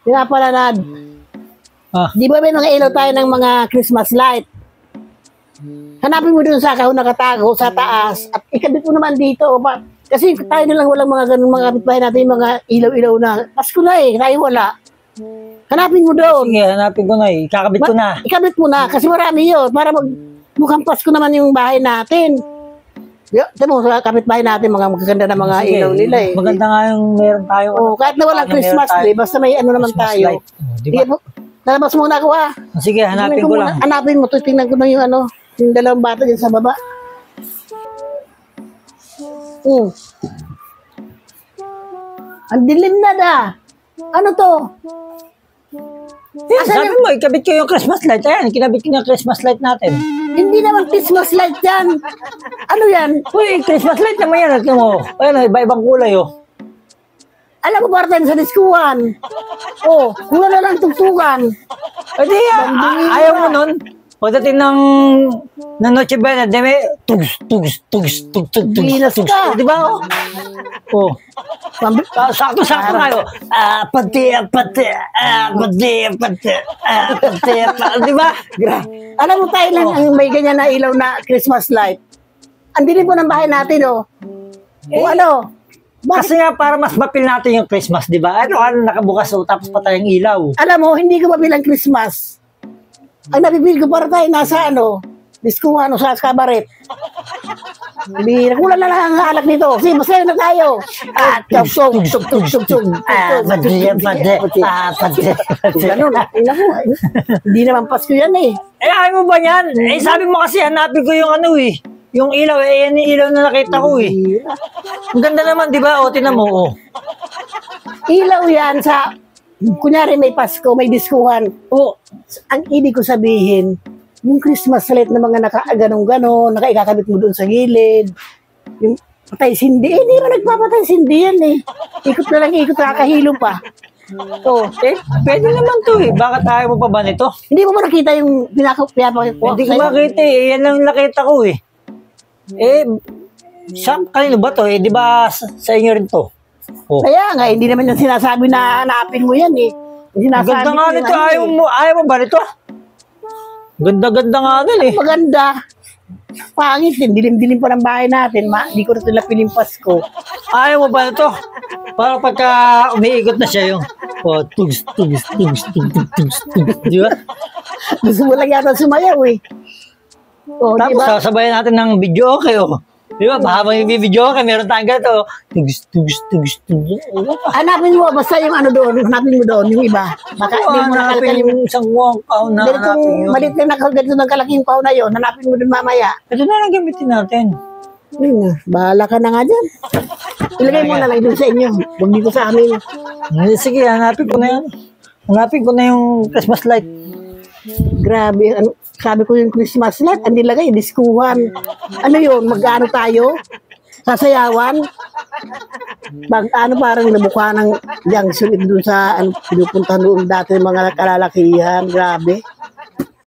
Kaya pala na, di ba may mga ilaw tayo ng mga Christmas light? Hanapin mo dun sa kahon nakatago sa taas at ikabit mo naman dito. Kasi tayo na lang walang mga ganun mga kapitbahay natin, mga ilaw-ilaw na. Pasko na tayo wala. Hanapin mo doon. Sige, hanapin ko na ikakabit ko na. Ikabit mo na kasi marami yun para mukhang Pasko naman yung bahay natin. Ito mo sa kapitbahay natin, mga magaganda na mga ilaw nila Maganda nga yung meron tayo. Kahit na walang Christmas tree, basta may ano naman tayo. Diba? Lalabas muna ako Sige, hanapin ko lang. Hanapin mo, tingnan ko na yung yung dalawang bata dyan sa baba. Ang dilim na da. Ano to? Sabi mo, ikabit ko yung Christmas light. Ayan, kinabit ko yung Christmas light natin. Hindi naman Christmas light yan. Ano yan? Uy, Christmas light naman yan. Alam mo, ayan, iba-ibang kulay Alam mo, parang sa diskuhan. Kuha na lang tugtugan. Di, ayaw mo nun. Pagdating ng Noche Buena, di may tugs. Bilas ka. Di ba? Sakto-sakto kayo. Pati. Di ba? Alam mo tayo lang ang may ganyan na ilaw na Christmas light. Ang dilim po ng bahay natin, Kasi nga para mas mapil natin yung Christmas, di ba? Ano nakabukas tapos pa tayong ilaw. Alam mo, hindi ko mapilang Christmas. Ang napipil ko para tayo nasa diskuhan sa kabaret. Kulang na lang ang alak nito. Sige, masaya na tayo. Tug. Ganun. Hindi naman Pasko yan ayaw mo ba yan? Sabi mo kasi hanapin ko yung yung ilaw. Yan yung ilaw na nakita ko Ang ganda naman, di ba? Tinan mo, Ilaw yan sa, kunyari may Pasko, may diskuhan. Ang ibig ko sabihin, yung Christmas light na mga nakaganong-ganon, nakaikakabit mo doon sa gilid, yung patay sindi, hindi mo nagpapatay sindi yan Ikot na lang, nakakahilo pa. Pwede naman to Bakit ayaw mo pa ba nito? Hindi mo ba nakita yung pinapakita ko? Hindi ko makita Yan lang nakita ko kanino ba to di ba sa inyo rin to? Kaya nga, hindi naman yung sinasabi na hanapin mo yan Ganda nga nito, ayaw mo ba nito? Ganda-ganda nga nun Maganda. Pangit dilim-dilim pa ng bahay natin, hindi ko rin ito napiling Pasko. Ayaw mo ba nito? Para pagka umiikot na siya yung tugs. Di ba? Gusto mo lang yata sumayaw Tapos diba? Sasabayan natin ng video Di ba? Habang yung video meron tayong ganito. Tugs. Hanapin mo, basta yung hanapin mo doon, yung iba. Baka hindi mo nakalakal yung isang kahon na hanapin yun. Malit na ganito ng kalaking kahon na yun, hanapin mo doon mamaya. Ito na lang gamitin natin. Bahala ka na nga dyan. Ilagay mo na lang doon sa inyo. Huwag dito sa amin. Sige, hanapin ko na yan. Hanapin ko na yung Christmas light. Grabe, sabi ko yung Christmas light, ang nilagay, diskuhan. Ano yun, mag-ano tayo? Sasayawan? Parang namukha ng junction doon sa pinupuntahan doon dati mga kalalakihan. Grabe.